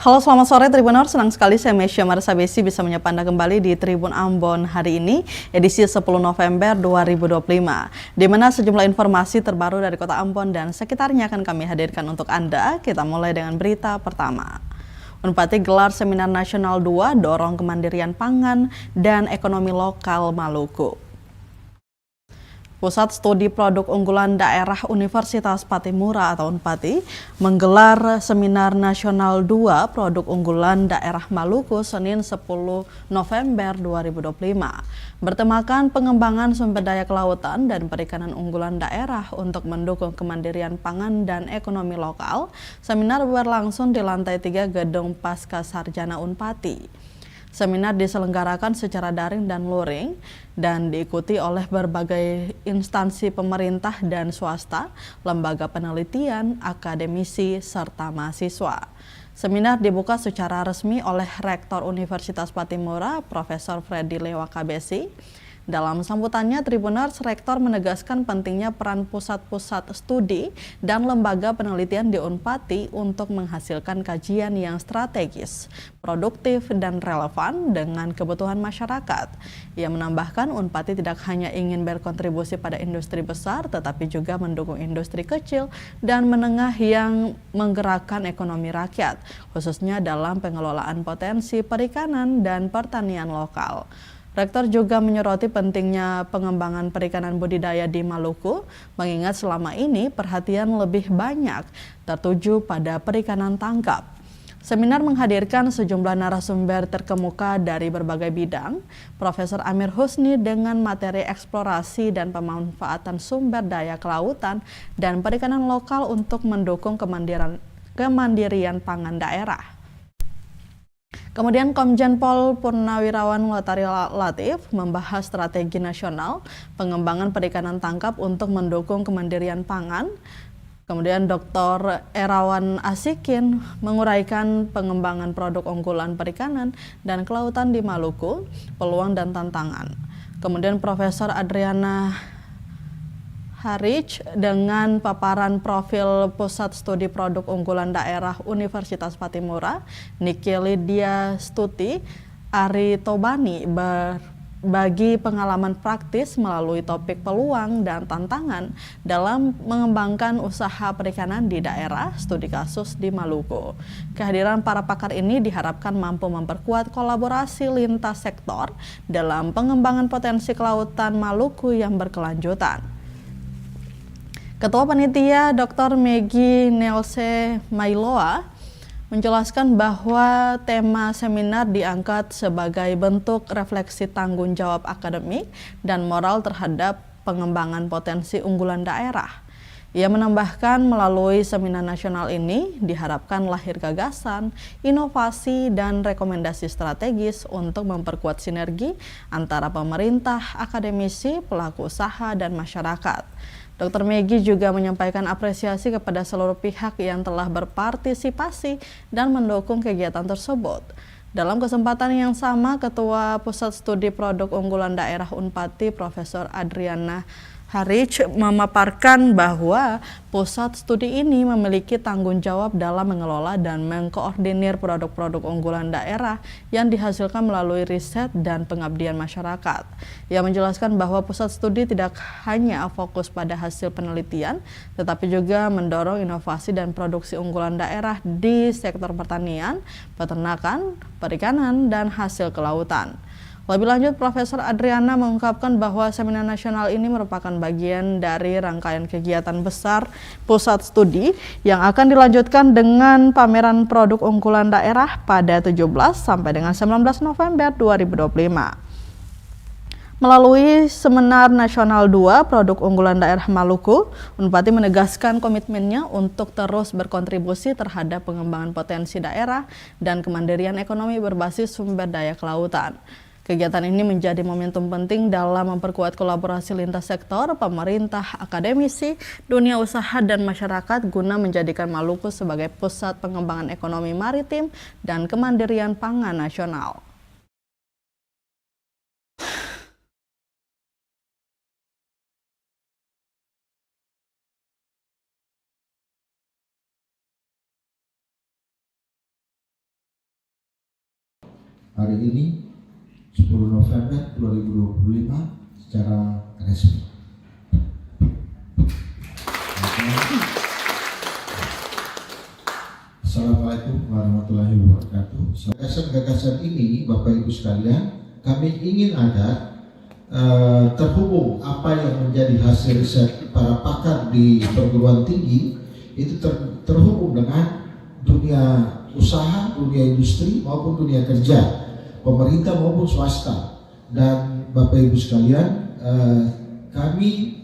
Halo, selamat sore Tribuners. Senang sekali saya Mesya Marsabesi bisa menyapa Anda kembali di Tribun Ambon hari ini, edisi 10 November 2025. Di mana sejumlah informasi terbaru dari Kota Ambon dan sekitarnya akan kami hadirkan untuk Anda. Kita mulai dengan berita pertama. Unpati gelar Seminar Nasional 2 Dorong Kemandirian Pangan dan Ekonomi Lokal Maluku. Pusat Studi Produk Unggulan Daerah Universitas Patimura atau Unpati menggelar Seminar Nasional 2 Produk Unggulan Daerah Maluku Senin 10 November 2025. Bertemakan pengembangan sumber daya kelautan dan perikanan unggulan daerah untuk mendukung kemandirian pangan dan ekonomi lokal, seminar berlangsung di lantai 3 Gedung Pasca Sarjana Unpati. Seminar diselenggarakan secara daring dan luring dan diikuti oleh berbagai instansi pemerintah dan swasta, lembaga penelitian, akademisi, serta mahasiswa. Seminar dibuka secara resmi oleh Rektor Universitas Patimura, Profesor Freddy Lewakabesi. Dalam sambutannya, Tribuners, Rektor menegaskan pentingnya peran pusat-pusat studi dan lembaga penelitian di Unpati untuk menghasilkan kajian yang strategis, produktif, dan relevan dengan kebutuhan masyarakat. Ia menambahkan Unpati tidak hanya ingin berkontribusi pada industri besar, tetapi juga mendukung industri kecil dan menengah yang menggerakkan ekonomi rakyat, khususnya dalam pengelolaan potensi perikanan dan pertanian lokal. Rektor juga menyoroti pentingnya pengembangan perikanan budidaya di Maluku, mengingat selama ini perhatian lebih banyak tertuju pada perikanan tangkap. Seminar menghadirkan sejumlah narasumber terkemuka dari berbagai bidang. Profesor Amir Husni dengan materi eksplorasi dan pemanfaatan sumber daya kelautan dan perikanan lokal untuk mendukung kemandirian pangan daerah. Kemudian Komjen Pol Purnawirawan Lotari Latif membahas strategi nasional pengembangan perikanan tangkap untuk mendukung kemandirian pangan. Kemudian Dr. Erawan Asikin menguraikan pengembangan produk unggulan perikanan dan kelautan di Maluku, peluang dan tantangan. Kemudian Profesor Adriana Harich dengan paparan profil Pusat Studi Produk Unggulan Daerah Universitas Patimura, Niki Lydia Stuti, Ari Tobani berbagi pengalaman praktis melalui topik peluang dan tantangan dalam mengembangkan usaha perikanan di daerah studi kasus di Maluku. Kehadiran para pakar ini diharapkan mampu memperkuat kolaborasi lintas sektor dalam pengembangan potensi kelautan Maluku yang berkelanjutan. Ketua Panitia Dr. Meggy Nelse Mailoa menjelaskan bahwa tema seminar diangkat sebagai bentuk refleksi tanggung jawab akademik dan moral terhadap pengembangan potensi unggulan daerah. Ia menambahkan melalui seminar nasional ini diharapkan lahir gagasan, inovasi, dan rekomendasi strategis untuk memperkuat sinergi antara pemerintah, akademisi, pelaku usaha, dan masyarakat. Dr. Meggy juga menyampaikan apresiasi kepada seluruh pihak yang telah berpartisipasi dan mendukung kegiatan tersebut. Dalam kesempatan yang sama, Ketua Pusat Studi Produk Unggulan Daerah Unpati, Profesor Adriana Harich memaparkan bahwa pusat studi ini memiliki tanggung jawab dalam mengelola dan mengkoordinir produk-produk unggulan daerah yang dihasilkan melalui riset dan pengabdian masyarakat. Ia menjelaskan bahwa pusat studi tidak hanya fokus pada hasil penelitian, tetapi juga mendorong inovasi dan produksi unggulan daerah di sektor pertanian, peternakan, perikanan, dan hasil kelautan. Lebih lanjut, Profesor Adriana mengungkapkan bahwa seminar nasional ini merupakan bagian dari rangkaian kegiatan besar pusat studi yang akan dilanjutkan dengan pameran produk unggulan daerah pada 17 sampai dengan 19 November 2025. Melalui Seminar Nasional 2 Produk Unggulan Daerah Maluku, Unpati menegaskan komitmennya untuk terus berkontribusi terhadap pengembangan potensi daerah dan kemandirian ekonomi berbasis sumber daya kelautan. Kegiatan ini menjadi momentum penting dalam memperkuat kolaborasi lintas sektor, pemerintah, akademisi, dunia usaha, dan masyarakat guna menjadikan Maluku sebagai pusat pengembangan ekonomi maritim dan kemandirian pangan nasional. hari ini 10 November 2025 secara resmi. Assalamualaikum warahmatullahi wabarakatuh. Gagasan-gagasan ini, Bapak Ibu sekalian, kami ingin agar terhubung apa yang menjadi hasil riset para pakar di perguruan tinggi itu terhubung dengan dunia usaha, dunia industri maupun dunia kerja, pemerintah maupun swasta. Dan Bapak Ibu sekalian, kami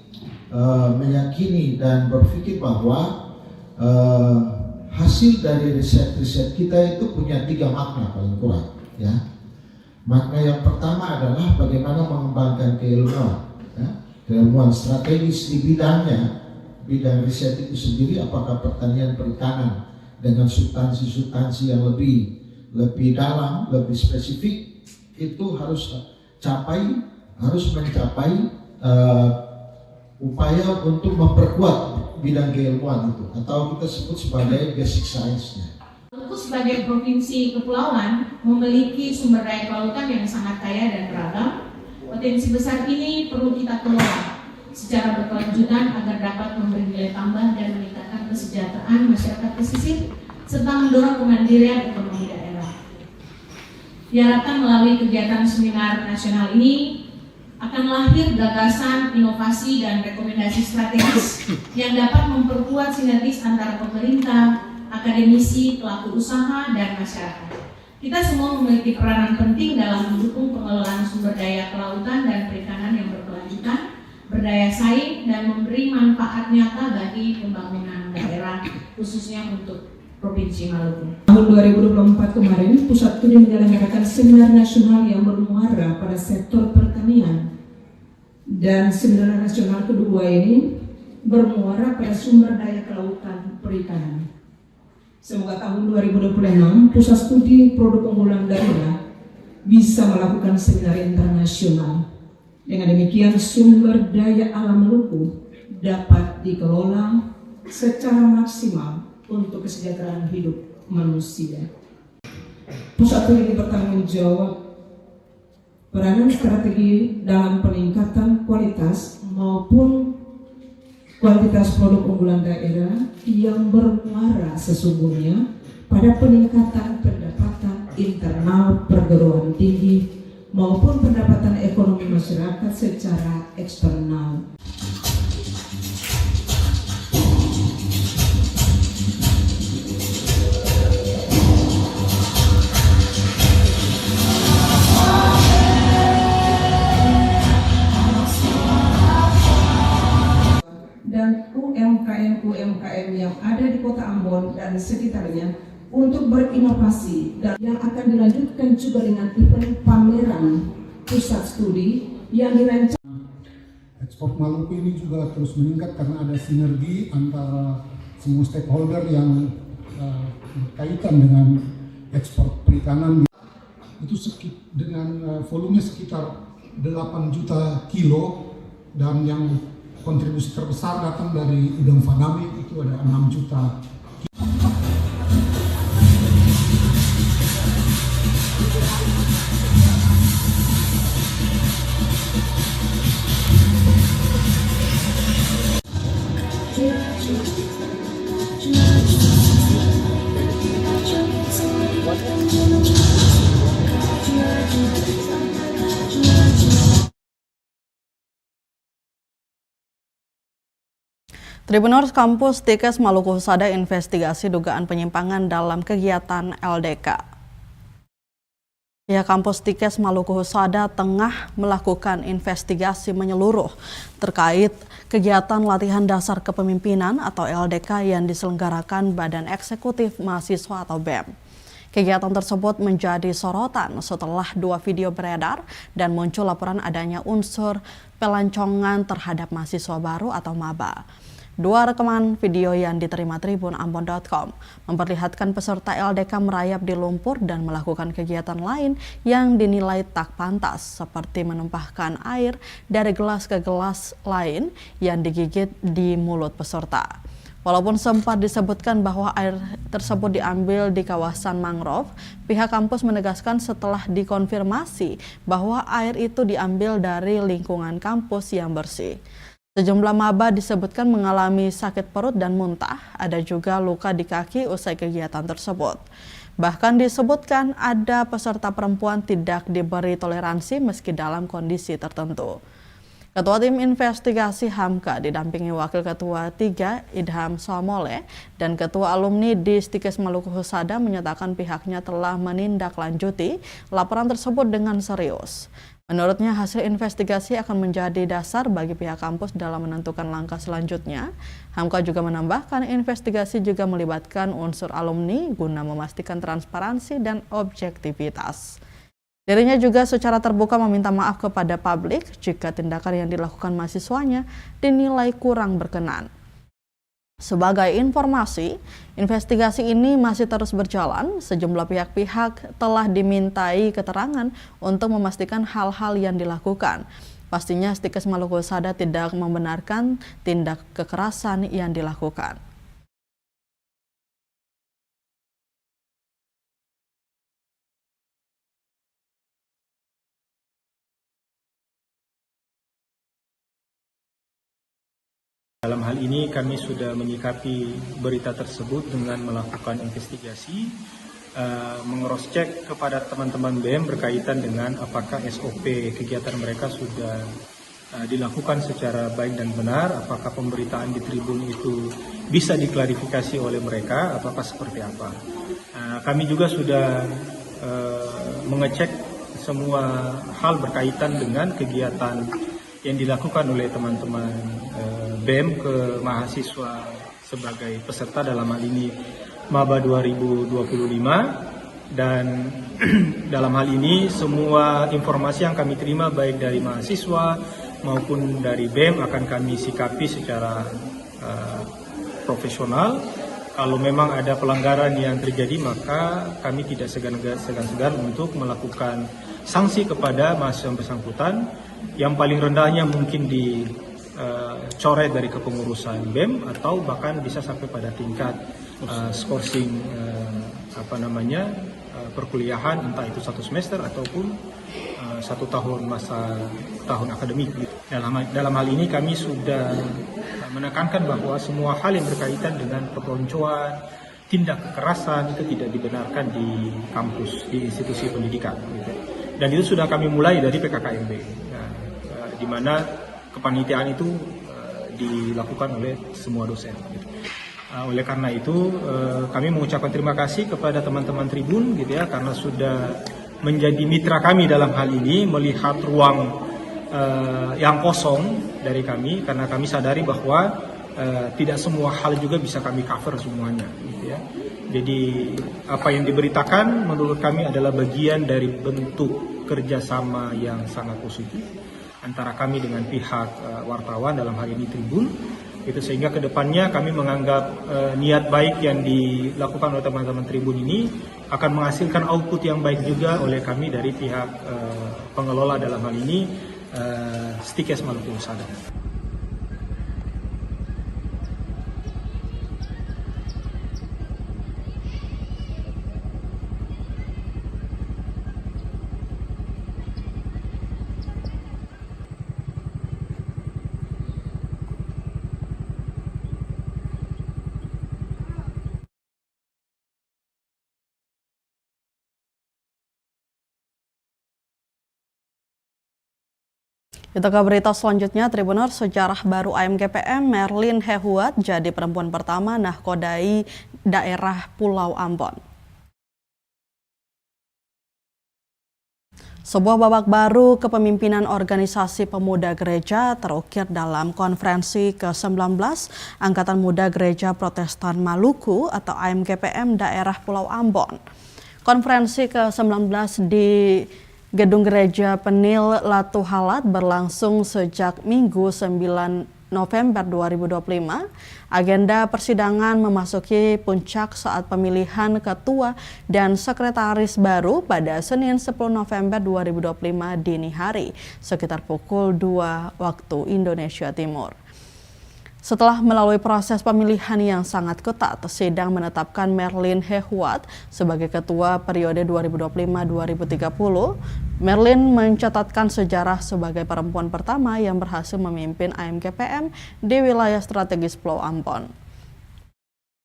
meyakini dan berpikir bahwa hasil dari riset-riset kita itu punya 3 makna paling kurang, ya. Makna yang pertama adalah bagaimana mengembangkan keilmuan, ya, keilmuan strategis di bidangnya, bidang riset itu sendiri, apakah pertanian perikanan dengan substansi-substansi yang lebih dalam, lebih spesifik, itu harus mencapai upaya untuk memperkuat bidang keilmuan itu, atau kita sebut sebagai basic science-nya. Sebagai provinsi kepulauan memiliki sumber daya kelautan yang sangat kaya dan beragam. Potensi besar ini perlu kita kelola secara berkelanjutan agar dapat memberi nilai tambah dan meningkatkan kesejahteraan masyarakat pesisir serta mendorong kemandirian ekonomi daerah. Diharapkan melalui kegiatan seminar nasional ini akan lahir gagasan, inovasi, dan rekomendasi strategis yang dapat memperkuat sinergis antara pemerintah, akademisi, pelaku usaha, dan masyarakat. Kita semua memiliki peranan penting dalam mendukung pengelolaan sumber daya kelautan dan perikanan yang berkelanjutan, berdaya saing, dan memberi manfaat nyata bagi pembangunan daerah, khususnya untuk Provinsi Maluku. Tahun 2024 kemarin, Pusat Studi menyelenggarakan seminar nasional yang bermuara pada sektor pertanian. Dan seminar nasional kedua ini bermuara pada sumber daya kelautan perikanan. Semoga tahun 2026 Pusat Studi Produk Unggulan Daerah bisa melakukan seminar internasional. Dengan demikian sumber daya alam Maluku dapat dikelola secara maksimal untuk kesejahteraan hidup manusia. Pusat Studi ini bertanggung jawab peranan strategi dalam peningkatan kualitas maupun kualitas produk unggulan daerah yang bermuara sesungguhnya pada peningkatan pendapatan internal perguruan tinggi maupun pendapatan ekonomi masyarakat secara eksternal. Dan UMKM yang ada di Kota Ambon dan sekitarnya untuk berinovasi dan yang akan dilanjutkan juga dengan event pameran pusat studi yang dirancang. Ekspor Maluku ini juga terus meningkat karena ada sinergi antara semua stakeholder yang berkaitan dengan ekspor perikanan. Itu dengan volume sekitar 8 juta kilo, dan yang kontribusi terbesar datang dari udang faname, itu ada 6 juta. Tribuners Kampus Tikes Maluku Husada investigasi dugaan penyimpangan dalam kegiatan LDK. Ya, Kampus Tikes Maluku Husada tengah melakukan investigasi menyeluruh terkait kegiatan latihan dasar kepemimpinan atau LDK yang diselenggarakan Badan Eksekutif Mahasiswa atau BEM. Kegiatan tersebut menjadi sorotan setelah 2 video beredar dan muncul laporan adanya unsur pelancongan terhadap mahasiswa baru atau maba. 2 rekaman video yang diterima Tribun Ambon.com memperlihatkan peserta LDK merayap di lumpur dan melakukan kegiatan lain yang dinilai tak pantas, seperti menumpahkan air dari gelas ke gelas lain yang digigit di mulut peserta. Walaupun sempat disebutkan bahwa air tersebut diambil di kawasan mangrove, pihak kampus menegaskan setelah dikonfirmasi bahwa air itu diambil dari lingkungan kampus yang bersih. Sejumlah maba disebutkan mengalami sakit perut dan muntah, ada juga luka di kaki usai kegiatan tersebut. Bahkan disebutkan ada peserta perempuan tidak diberi toleransi meski dalam kondisi tertentu. Ketua Tim Investigasi Hamka didampingi Wakil Ketua 3 Idham Somole dan Ketua Alumni di Stikes Maluku Husada menyatakan pihaknya telah menindaklanjuti laporan tersebut dengan serius. Menurutnya hasil investigasi akan menjadi dasar bagi pihak kampus dalam menentukan langkah selanjutnya. Hamka juga menambahkan investigasi juga melibatkan unsur alumni guna memastikan transparansi dan objektivitas. Dirinya juga secara terbuka meminta maaf kepada publik jika tindakan yang dilakukan mahasiswanya dinilai kurang berkenan. Sebagai informasi, investigasi ini masih terus berjalan. Sejumlah pihak-pihak telah dimintai keterangan untuk memastikan hal-hal yang dilakukan. Pastinya Stikes Maluku Husada tidak membenarkan tindak kekerasan yang dilakukan. Dalam hal ini kami sudah menyikapi berita tersebut dengan melakukan investigasi, meng-cross-check kepada teman-teman BEM berkaitan dengan apakah SOP kegiatan mereka sudah dilakukan secara baik dan benar, apakah pemberitaan di tribun itu bisa diklarifikasi oleh mereka, apakah seperti apa. Kami juga sudah mengecek semua hal berkaitan dengan kegiatan yang dilakukan oleh teman-teman BEM ke mahasiswa sebagai peserta dalam hal ini Maba 2025, dan dalam hal ini semua informasi yang kami terima baik dari mahasiswa maupun dari BEM akan kami sikapi secara profesional. Kalau memang ada pelanggaran yang terjadi maka kami tidak segan-segan untuk melakukan sanksi kepada mahasiswa yang bersangkutan. Yang paling rendahnya mungkin dicoret dari kepengurusan BEM atau bahkan bisa sampai pada tingkat skorsing perkuliahan, entah itu 1 semester ataupun 1 tahun tahun akademik. Dalam hal ini kami sudah menekankan bahwa semua hal yang berkaitan dengan perpeloncoan, tindak kekerasan itu tidak dibenarkan di kampus, di institusi pendidikan. Dan itu sudah kami mulai dari PKKMB, di mana kepanitiaan itu dilakukan oleh semua dosen. Oleh karena itu kami mengucapkan terima kasih kepada teman-teman Tribun karena sudah menjadi mitra kami dalam hal ini, melihat ruang yang kosong dari kami, karena kami sadari bahwa tidak semua hal juga bisa kami cover semuanya. Jadi apa yang diberitakan menurut kami adalah bagian dari bentuk kerjasama yang sangat positif antara kami dengan pihak wartawan, dalam hal ini Tribun. Itu sehingga kedepannya kami menganggap niat baik yang dilakukan oleh teman-teman Tribun ini akan menghasilkan output yang baik juga oleh kami dari pihak pengelola, dalam hal ini Stikes Maluku Husada. Kita ke berita selanjutnya, Tribuners, sejarah baru AMGPM, Merlin Hehuat jadi perempuan pertama nahkodai daerah Pulau Ambon. Sebuah babak baru kepemimpinan organisasi pemuda gereja terukir dalam konferensi ke-19 Angkatan Muda Gereja Protestan Maluku atau AMGPM daerah Pulau Ambon. Konferensi ke-19 di Gedung Gereja Penil Latu Halat berlangsung sejak Minggu 9 November 2025. Agenda persidangan memasuki puncak saat pemilihan ketua dan sekretaris baru pada Senin 10 November 2025 dini hari sekitar pukul 2 waktu Indonesia Timur. Setelah melalui proses pemilihan yang sangat ketat, sidang menetapkan Merlin Hehuat sebagai ketua periode 2025-2030. Merlin mencatatkan sejarah sebagai perempuan pertama yang berhasil memimpin AMGPM di wilayah strategis Pulau Ambon.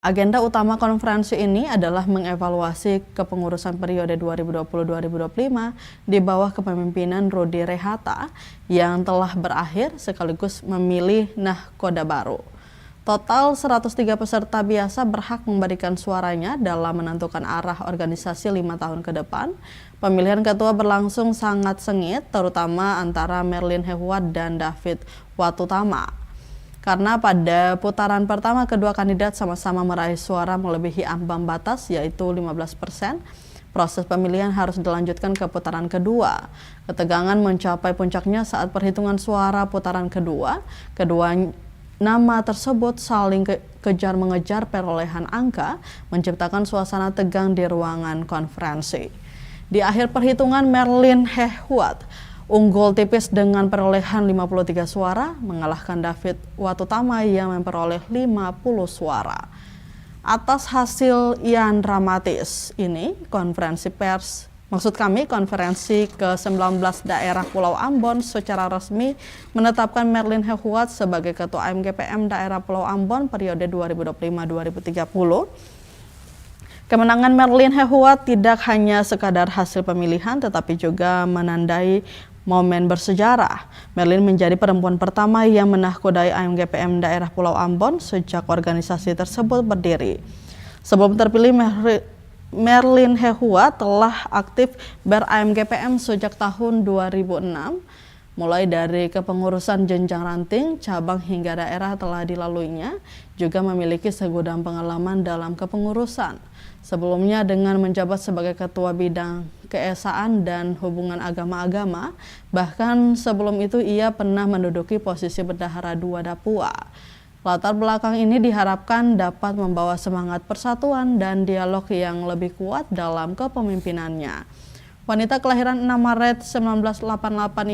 Agenda utama konferensi ini adalah mengevaluasi kepengurusan periode 2020-2025 di bawah kepemimpinan Rudy Rehata yang telah berakhir sekaligus memilih nahkoda baru. Total 103 peserta biasa berhak memberikan suaranya dalam menentukan arah organisasi 5 tahun ke depan. Pemilihan ketua berlangsung sangat sengit, terutama antara Merlin Hehuat dan David Watutama. Karena pada putaran pertama kedua kandidat sama-sama meraih suara melebihi ambang batas yaitu 15%, proses pemilihan harus dilanjutkan ke putaran kedua. Ketegangan mencapai puncaknya saat perhitungan suara putaran kedua. Kedua nama tersebut saling kejar-mengejar perolehan angka, menciptakan suasana tegang di ruangan konferensi. Di akhir perhitungan, Merlin Hehuat unggul tipis dengan perolehan 53 suara, mengalahkan David Watutama yang memperoleh 50 suara. Atas hasil yang dramatis ini, konferensi ke-19 daerah Pulau Ambon secara resmi menetapkan Merlin Hehuat sebagai Ketua AMGPM daerah Pulau Ambon periode 2025-2030. Kemenangan Merlin Hehuat tidak hanya sekadar hasil pemilihan tetapi juga menandai momen bersejarah. Merlin menjadi perempuan pertama yang menahkodai AMGPM daerah Pulau Ambon sejak organisasi tersebut berdiri. Sebelum terpilih, Merlin Hehuat telah aktif ber-AMGPM sejak tahun 2006. Mulai dari kepengurusan jenjang ranting, cabang hingga daerah telah dilaluinya, juga memiliki segudang pengalaman dalam kepengurusan. Sebelumnya dengan menjabat sebagai Ketua Bidang Keesaan dan Hubungan Agama-Agama, bahkan sebelum itu ia pernah menduduki posisi Bendahara II Dapua. Latar belakang ini diharapkan dapat membawa semangat persatuan dan dialog yang lebih kuat dalam kepemimpinannya. Wanita kelahiran 6 Maret 1988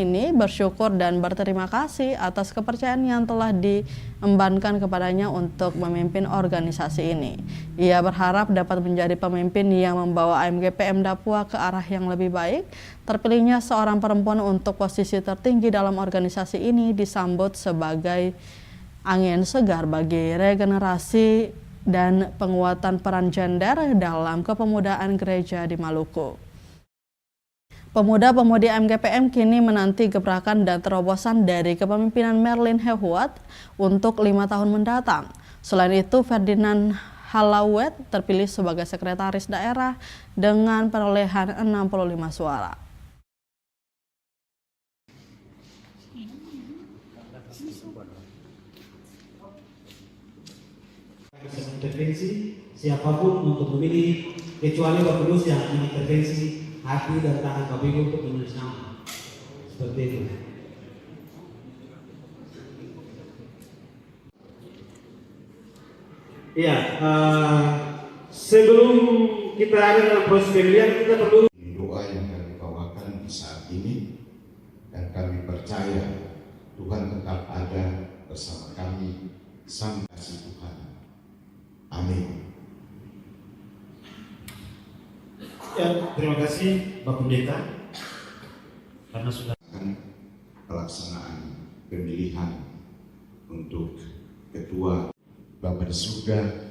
ini bersyukur dan berterima kasih atas kepercayaan yang telah diembankan kepadanya untuk memimpin organisasi ini. Ia berharap dapat menjadi pemimpin yang membawa AMGPM Dapua ke arah yang lebih baik. Terpilihnya seorang perempuan untuk posisi tertinggi dalam organisasi ini disambut sebagai angin segar bagi regenerasi dan penguatan peran gender dalam kepemudaan gereja di Maluku. Pemuda-pemudi AMGPM kini menanti gebrakan dan terobosan dari kepemimpinan Merlin Hehuat untuk 5 tahun mendatang. Selain itu, Ferdinand Halawet terpilih sebagai sekretaris daerah dengan perolehan 65 suara. Bisa intervensi siapapun untuk memilih, kecuali Bapak Lus yang mengintervensi hati dan tangan KPU untuk menulis nama. Seperti itu. Iya, sebelum kita ada dalam proses pemilihan, kita perlu doa yang kami bawakan di saat ini, dan kami percaya Tuhan tetap ada bersama kami sampai kasih Tuhan. Amin. Ya, terima kasih Bapak Pendeta karena sudah pelaksanaan pemilihan untuk ketua. Bapa di surga,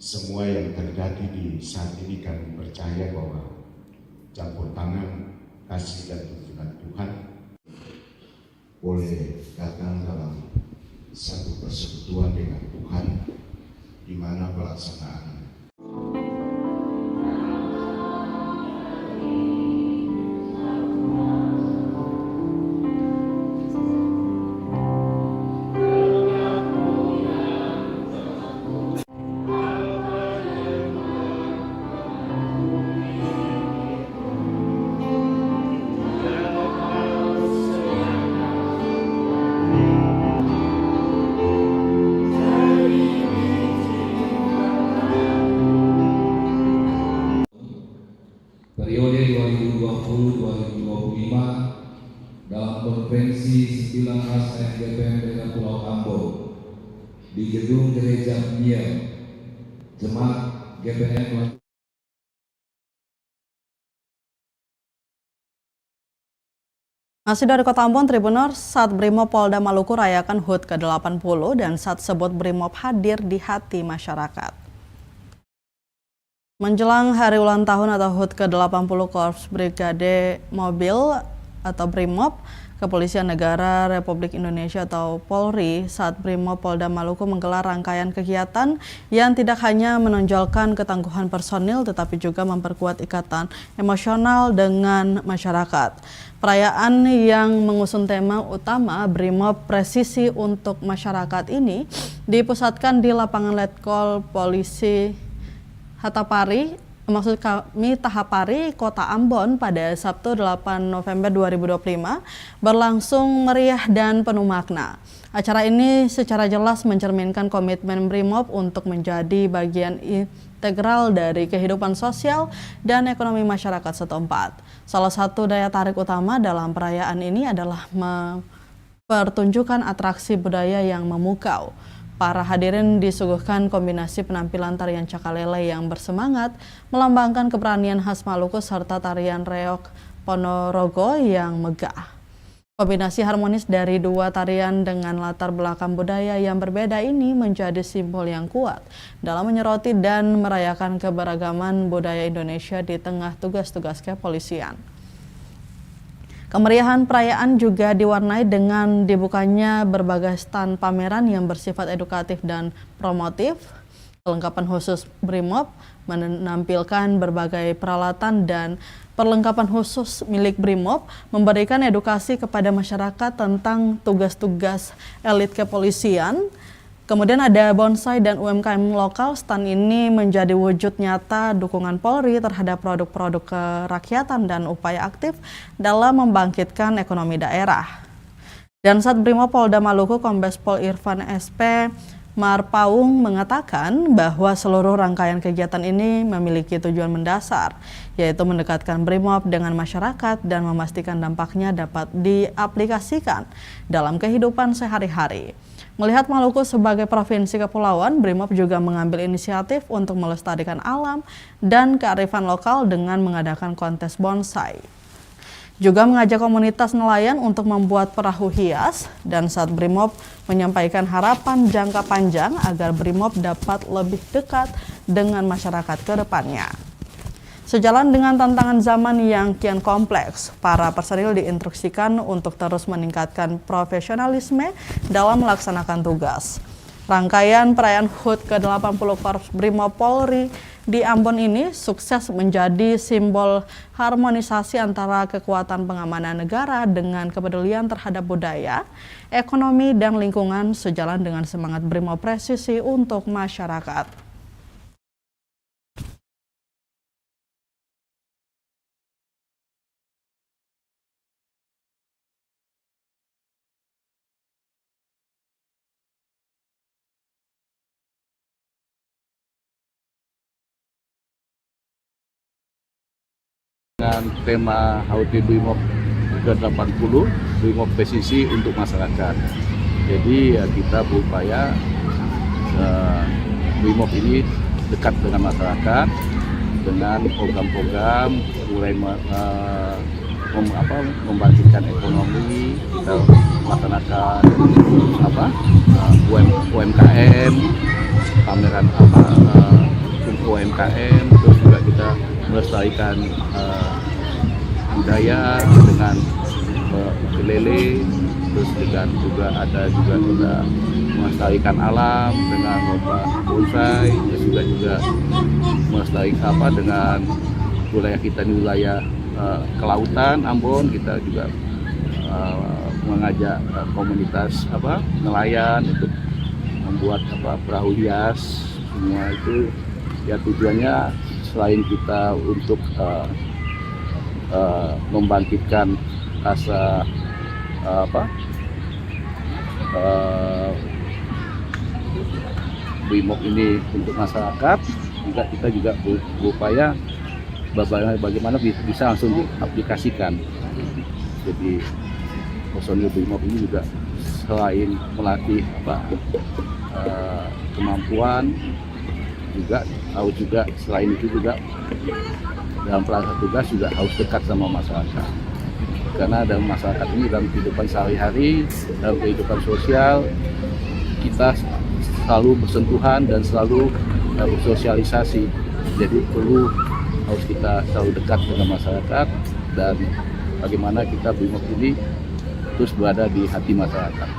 semua yang terjadi di saat ini kami percaya bahwa campur tangan kasih dan tuntunan Tuhan boleh datang dalam satu persekutuan dengan Tuhan, di mana pelaksanaan periode 2020-2025 dalam konferensi 19 AMGPM daerah Pulau Ambon di gedung gereja Miel. Jemaat GPN Masih dari Kota Ambon, Tribuners, saat Brimob Polda Maluku rayakan HUT ke-80 dan saat sebut Brimob hadir di hati masyarakat. Menjelang hari ulang tahun atau HUT ke-80 Korps Brigade Mobil atau Brimob, Kepolisian Negara Republik Indonesia atau Polri, saat Brimob Polda Maluku menggelar rangkaian kegiatan yang tidak hanya menonjolkan ketangguhan personil tetapi juga memperkuat ikatan emosional dengan masyarakat. Perayaan yang mengusung tema utama Brimob Presisi untuk Masyarakat ini dipusatkan di lapangan Letkol Polisi Tahapari, Kota Ambon pada Sabtu 8 November 2025 berlangsung meriah dan penuh makna. Acara ini secara jelas mencerminkan komitmen Brimob untuk menjadi bagian integral dari kehidupan sosial dan ekonomi masyarakat setempat. Salah satu daya tarik utama dalam perayaan ini adalah mempertunjukkan atraksi budaya yang memukau. Para hadirin disuguhkan kombinasi penampilan tarian cakalele yang bersemangat, melambangkan keberanian khas Maluku serta tarian reok Ponorogo yang megah. Kombinasi harmonis dari dua tarian dengan latar belakang budaya yang berbeda ini menjadi simbol yang kuat dalam menyoroti dan merayakan keberagaman budaya Indonesia di tengah tugas-tugas kepolisian. Kemeriahan perayaan juga diwarnai dengan dibukanya berbagai stand pameran yang bersifat edukatif dan promotif. Perlengkapan khusus Brimob menampilkan berbagai peralatan dan perlengkapan khusus milik Brimob, memberikan edukasi kepada masyarakat tentang tugas-tugas elit kepolisian. Kemudian ada bonsai dan UMKM lokal. Stand ini menjadi wujud nyata dukungan Polri terhadap produk-produk kerakyatan dan upaya aktif dalam membangkitkan ekonomi daerah. Dan saat Brimob Polda Maluku, Kombes Pol Irfan SP Marpaung mengatakan bahwa seluruh rangkaian kegiatan ini memiliki tujuan mendasar, yaitu mendekatkan Brimob dengan masyarakat dan memastikan dampaknya dapat diaplikasikan dalam kehidupan sehari-hari. Melihat Maluku sebagai provinsi kepulauan, Brimob juga mengambil inisiatif untuk melestarikan alam dan kearifan lokal dengan mengadakan kontes bonsai. Juga mengajak komunitas nelayan untuk membuat perahu hias, dan saat Brimob menyampaikan harapan jangka panjang agar Brimob dapat lebih dekat dengan masyarakat ke depannya. Sejalan dengan tantangan zaman yang kian kompleks, para personil diinstruksikan untuk terus meningkatkan profesionalisme dalam melaksanakan tugas. Rangkaian perayaan HUT ke-80 Korps Brimob Polri di Ambon ini sukses menjadi simbol harmonisasi antara kekuatan pengamanan negara dengan kepedulian terhadap budaya, ekonomi, dan lingkungan sejalan dengan semangat Brimob Presisi untuk masyarakat. Dengan tema HUT Brimob ke-80, Brimob Presisi untuk masyarakat. Jadi kita berupaya Brimob ini dekat dengan masyarakat dengan program-program mulai membangkitkan ekonomi, kita melaksanakan UMKM, pameran UMKM, terus juga kita melestarikan budaya dengan ukulele, terus juga kita melestarikan alam dengan lomba bonsai, terus juga melestarikan dengan wilayah kita di wilayah kelautan Ambon. Kita juga mengajak komunitas nelayan untuk membuat perahu hias. Semua itu ya tujuannya selain kita untuk membangkitkan rasa Brimob ini untuk masyarakat, juga kita juga berupaya bagaimana bisa langsung diaplikasikan. Jadi personil Brimob ini juga selain melatih kemampuan juga harus juga selain itu juga dalam pelaksana tugas juga harus dekat sama masyarakat, karena dalam masyarakat ini dalam kehidupan sehari-hari, dalam kehidupan sosial kita selalu bersentuhan dan selalu bersosialisasi, jadi harus kita selalu dekat dengan masyarakat dan bagaimana kita BRIMOB ini terus berada di hati masyarakat.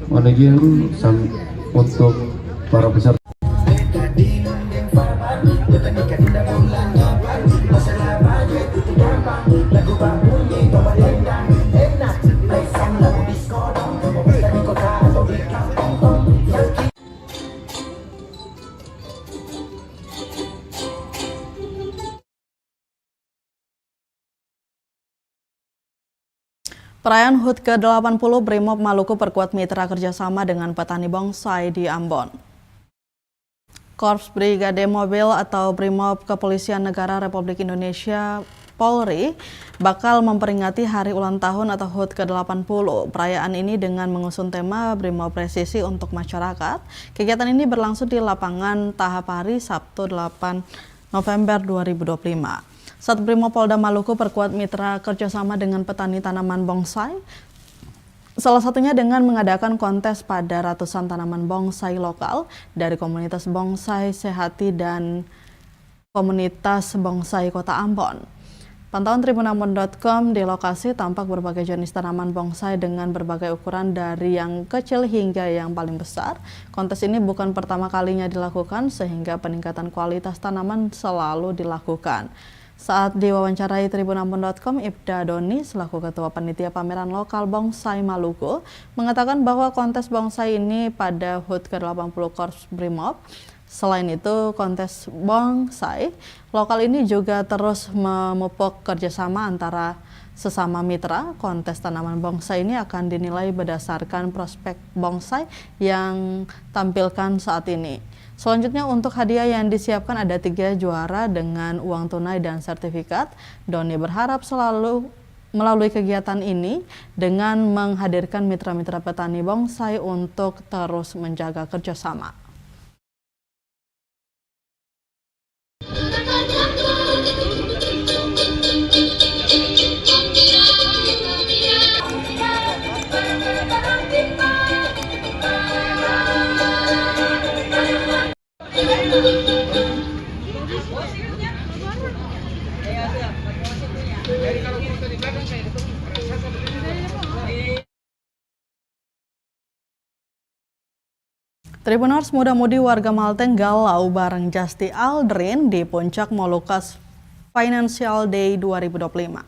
Mohon izin untuk para peserta. Perayaan HUT ke-80 BRIMOB Maluku perkuat mitra kerjasama dengan petani bonsai di Ambon. Korps Brigade Mobil atau BRIMOB Kepolisian Negara Republik Indonesia Polri bakal memperingati hari ulang tahun atau HUT ke-80. Perayaan ini dengan mengusung tema BRIMOB Presisi untuk Masyarakat. Kegiatan ini berlangsung di lapangan Tahapari Sabtu 8 November 2025. Saat BRIMOB Polda Maluku perkuat mitra kerjasama dengan petani tanaman bonsai, salah satunya dengan mengadakan kontes pada ratusan tanaman bonsai lokal dari komunitas bonsai Sehati dan komunitas bonsai Kota Ambon. Pantauan tribunambon.com di lokasi tampak berbagai jenis tanaman bonsai dengan berbagai ukuran dari yang kecil hingga yang paling besar. Kontes ini bukan pertama kalinya dilakukan sehingga peningkatan kualitas tanaman selalu dilakukan. Saat diwawancarai tribunambon.com, Ibda Doni selaku Ketua Panitia Pameran Lokal Bonsai Maluku mengatakan bahwa kontes bonsai ini pada HUT ke-80 Korps BRIMOB. Selain itu, kontes bonsai lokal ini juga terus memupuk kerjasama antara sesama mitra. Kontes tanaman bonsai ini akan dinilai berdasarkan prospek bonsai yang tampilkan saat ini. Selanjutnya untuk hadiah yang disiapkan ada 3 juara dengan uang tunai dan sertifikat. Doni berharap selalu melalui kegiatan ini dengan menghadirkan mitra-mitra petani bonsai untuk terus menjaga kerjasama. Tribuners, muda-mudi warga Malteng galau bareng Justy Aldrin di puncak Molucas Financial Day 2025.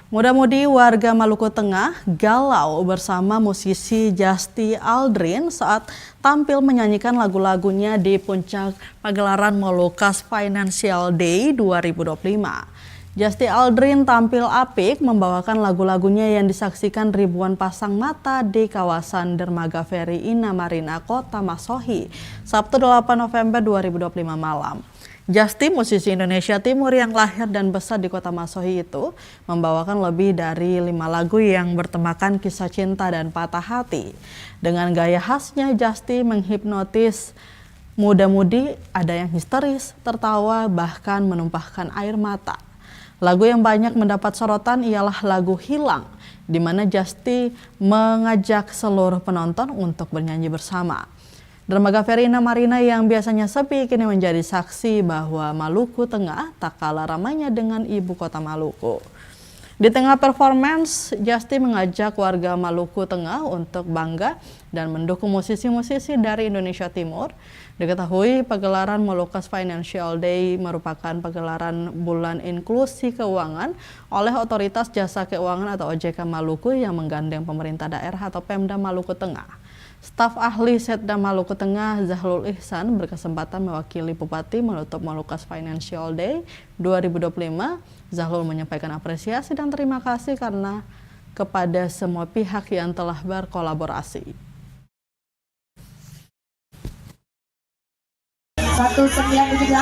Muda-mudi warga Maluku Tengah galau bersama musisi Justy Aldrin saat tampil menyanyikan lagu-lagunya di puncak pagelaran Molucas Financial Day 2025. Justy Aldrin tampil apik membawakan lagu-lagunya yang disaksikan ribuan pasang mata di kawasan Dermaga Feri Ina Marina, Kota Masohi, Sabtu 8 November 2025 malam. Justy, musisi Indonesia Timur yang lahir dan besar di Kota Masohi itu, membawakan lebih dari 5 lagu yang bertemakan kisah cinta dan patah hati. Dengan gaya khasnya, Justy menghipnotis muda-mudi, ada yang histeris, tertawa, bahkan menumpahkan air mata. Lagu yang banyak mendapat sorotan ialah lagu Hilang, di mana Justy mengajak seluruh penonton untuk bernyanyi bersama. Dermaga Feri Ina Marina yang biasanya sepi kini menjadi saksi bahwa Maluku Tengah tak kalah ramainya dengan ibu kota Maluku. Di tengah performance, Justy mengajak warga Maluku Tengah untuk bangga dan mendukung musisi-musisi dari Indonesia Timur. Diketahui pagelaran Molucas Financial Day merupakan pagelaran bulan inklusi keuangan oleh Otoritas Jasa Keuangan atau OJK Maluku yang menggandeng pemerintah daerah atau Pemda Maluku Tengah. Staf ahli Setda Maluku Tengah Zahlul Ihsan berkesempatan mewakili Bupati menutup Molucas Financial Day 2025. Zahlul menyampaikan apresiasi dan terima kasih karena kepada semua pihak yang telah berkolaborasi. 1978.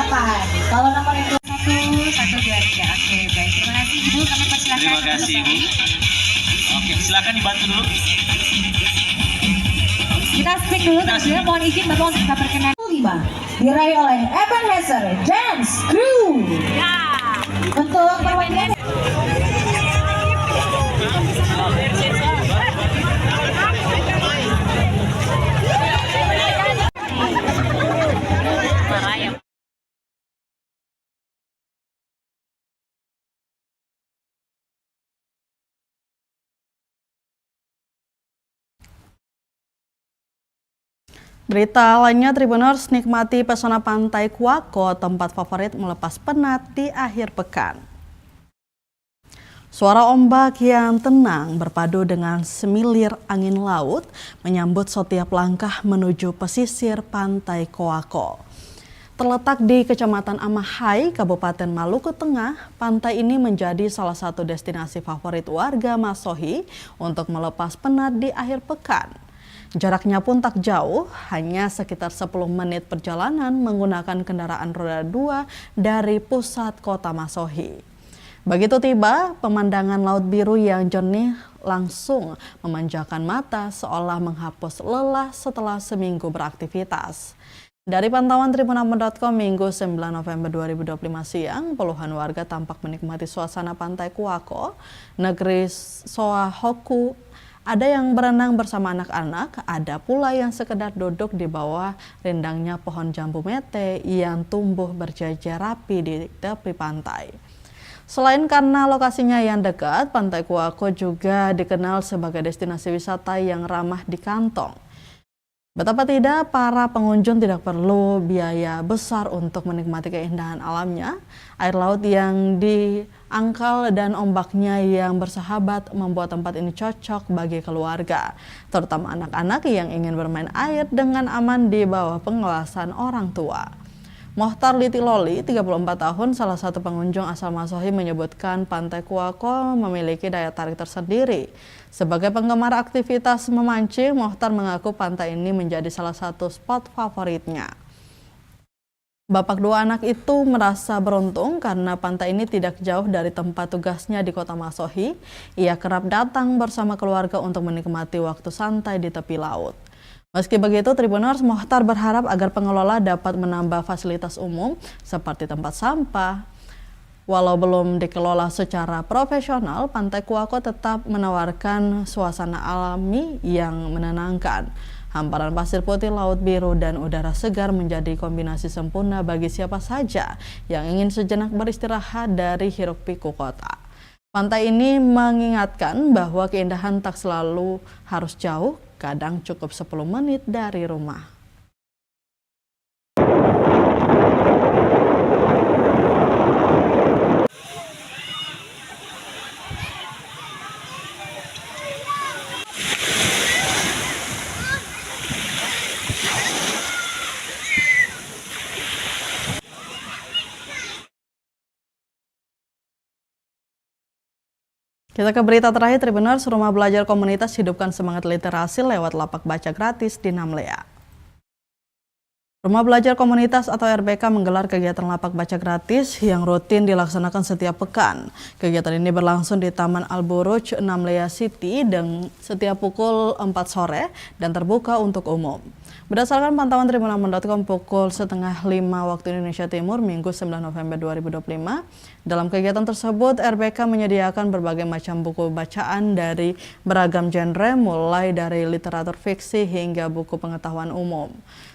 Kalau nomor yang 2123. Oke, baik. Terima kasih Ibu. Kami persilakan. Terima kasih Ibu. Oke, silakan dibantu dulu. Kita speak dulu, terusnya mohon izin Bapak untuk kita perkenalkan. 5 diraih oleh Ebenezer Dance Crew. Ya. Untuk perwakilan. Berita lainnya, Tribuners, nikmati pesona Pantai Kuako, tempat favorit melepas penat di akhir pekan. Suara ombak yang tenang berpadu dengan semilir angin laut menyambut setiap langkah menuju pesisir Pantai Kuako. Terletak di Kecamatan Amahai, Kabupaten Maluku Tengah, pantai ini menjadi salah satu destinasi favorit warga Masohi untuk melepas penat di akhir pekan. Jaraknya pun tak jauh, hanya sekitar 10 menit perjalanan menggunakan kendaraan roda 2 dari pusat kota Masohi. Begitu tiba, pemandangan laut biru yang jernih langsung memanjakan mata seolah menghapus lelah setelah seminggu beraktivitas. Dari pantauan tribunamon.com Minggu 9 November 2025 siang, puluhan warga tampak menikmati suasana Pantai Kuako, negeri Soahoku. Ada yang berenang bersama anak-anak, ada pula yang sekedar duduk di bawah rindangnya pohon jambu mete yang tumbuh berjajar rapi di tepi pantai. Selain karena lokasinya yang dekat, Pantai Kuako juga dikenal sebagai destinasi wisata yang ramah di kantong. Betapa tidak, para pengunjung tidak perlu biaya besar untuk menikmati keindahan alamnya. Air laut yang diangkal dan ombaknya yang bersahabat membuat tempat ini cocok bagi keluarga, terutama anak-anak yang ingin bermain air dengan aman di bawah pengawasan orang tua. Mohtar Litiloli, 34 tahun, salah satu pengunjung asal Masohi, menyebutkan Pantai Kuako memiliki daya tarik tersendiri. Sebagai penggemar aktivitas memancing, Mohtar mengaku pantai ini menjadi salah satu spot favoritnya. Bapak dua anak itu merasa beruntung karena pantai ini tidak jauh dari tempat tugasnya di kota Masohi. Ia kerap datang bersama keluarga untuk menikmati waktu santai di tepi laut. Meski begitu, Tribuners, Mohtar berharap agar pengelola dapat menambah fasilitas umum seperti tempat sampah. Walau belum dikelola secara profesional, Pantai Kuako tetap menawarkan suasana alami yang menenangkan. Hamparan pasir putih, laut biru, dan udara segar menjadi kombinasi sempurna bagi siapa saja yang ingin sejenak beristirahat dari hiruk-pikuk kota. Pantai ini mengingatkan bahwa keindahan tak selalu harus jauh, kadang cukup 10 menit dari rumah. Kita ke berita terakhir, Tribuners, Rumah Belajar Komunitas hidupkan semangat literasi lewat lapak baca gratis di Namlea. Rumah Belajar Komunitas atau RBK menggelar kegiatan lapak baca gratis yang rutin dilaksanakan setiap pekan. Kegiatan ini berlangsung di Taman Al-Buruj, Namlea City, dan setiap pukul 4 sore dan terbuka untuk umum. Berdasarkan pantauan tribunamon.com pukul 4:30 waktu Indonesia Timur, Minggu 9 November 2025, dalam kegiatan tersebut RBK menyediakan berbagai macam buku bacaan dari beragam genre, mulai dari literatur fiksi hingga buku pengetahuan umum.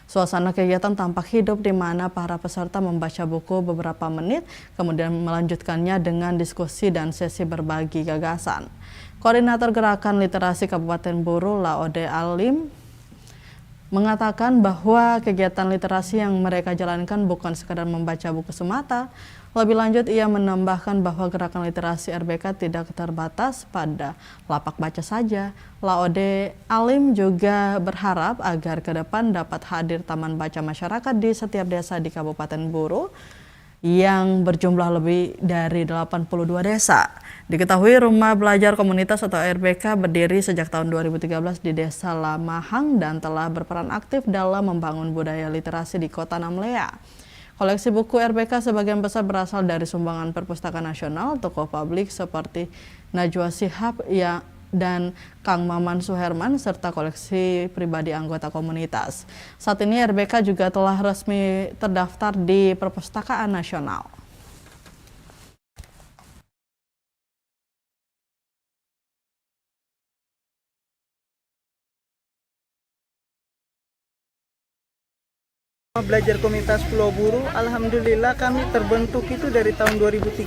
Suasana kegiatan tampak hidup di mana para peserta membaca buku beberapa menit, kemudian melanjutkannya dengan diskusi dan sesi berbagi gagasan. Koordinator Gerakan Literasi Kabupaten Buru, Laode Alim, mengatakan bahwa kegiatan literasi yang mereka jalankan bukan sekadar membaca buku semata. Lebih lanjut, ia menambahkan bahwa gerakan literasi RBK tidak terbatas pada lapak baca saja. Laode Alim juga berharap agar ke depan dapat hadir taman baca masyarakat di setiap desa di Kabupaten Buru yang berjumlah lebih dari 82 desa. Diketahui rumah belajar komunitas atau RBK berdiri sejak tahun 2013 di Desa Lamahang dan telah berperan aktif dalam membangun budaya literasi di Kota Namlea. Koleksi buku RBK sebagian besar berasal dari sumbangan Perpustakaan Nasional, tokoh publik seperti Najwa Shihab dan Kang Maman Suherman, serta koleksi pribadi anggota komunitas. Saat ini RBK juga telah resmi terdaftar di Perpustakaan Nasional. Belajar komunitas Pulau Buru, alhamdulillah kami terbentuk itu dari tahun 2013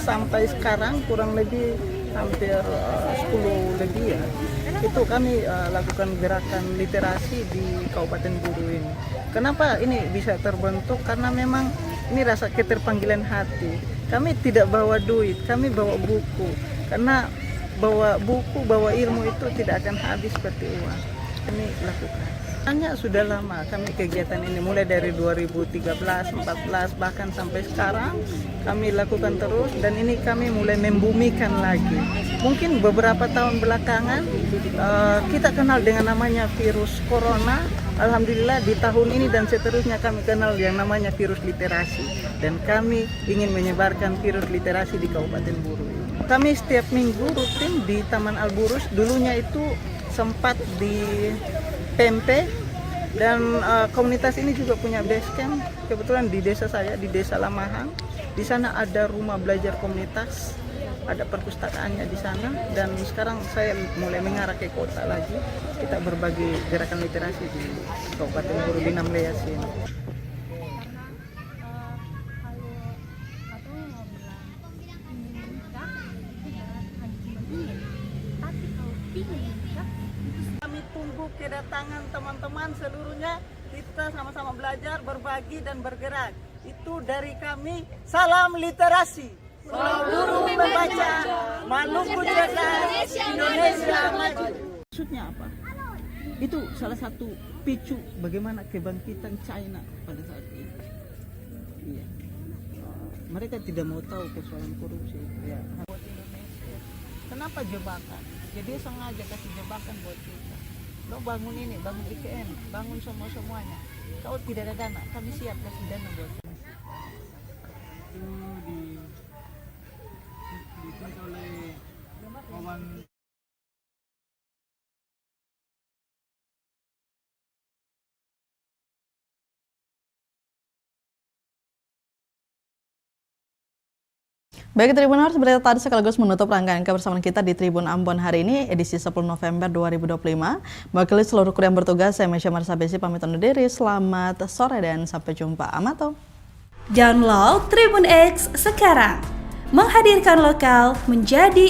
sampai sekarang kurang lebih hampir 10 lebih ya. Itu kami lakukan gerakan literasi di Kabupaten Buru ini. Kenapa ini bisa terbentuk? Karena memang ini rasa keterpanggilan hati. Kami tidak bawa duit, kami bawa buku. Karena bawa buku, bawa ilmu itu tidak akan habis seperti uang. Kami lakukan. Hanya sudah lama kami kegiatan ini, mulai dari 2013, 14 bahkan sampai sekarang kami lakukan terus, dan ini kami mulai membumikan lagi. Mungkin beberapa tahun belakangan kita kenal dengan namanya virus corona. Alhamdulillah di tahun ini dan seterusnya kami kenal yang namanya virus literasi, dan kami ingin menyebarkan virus literasi di Kabupaten Buru. Kami setiap minggu rutin di Taman Alburus, dulunya itu sempat di Pempe, dan komunitas ini juga punya base camp kebetulan di desa saya, di Desa Lamahang. Di sana ada rumah belajar komunitas, ada perpustakaannya di sana, dan sekarang saya mulai mengarah ke kota lagi. Kita berbagi gerakan literasi di Kabupaten Buru di Namlea sini. Kami tunggu kedatangan teman-teman seluruhnya, kita sama-sama belajar, berbagi, dan bergerak. Itu dari kami, salam literasi. Pulau Buru membaca, Maluku cerdas, Indonesia maju. Maksudnya apa? Itu salah satu picu bagaimana kebangkitan China pada saat ini. Iya. Mereka tidak mau tahu persoalan korupsi. Ya. Buat Indonesia. Kenapa jebakan? Jadi sengaja kasih jebakan buat kita. Lo bangun ini, bangun IKN, bangun semuanya. Kalau tidak ada dana, kami siap kasih dana buat kami. Itu ditulis oleh kawan. Baik Tribuners, berita tadi sekaligus menutup rangkaian kebersamaan kita di Tribun Ambon hari ini, edisi 10 November 2025. Mewakili seluruh kru yang bertugas, saya Mesya Marsabesi pamit undur diri. Selamat sore dan sampai jumpa. Amato. Download Tribun X sekarang, menghadirkan lokal menjadi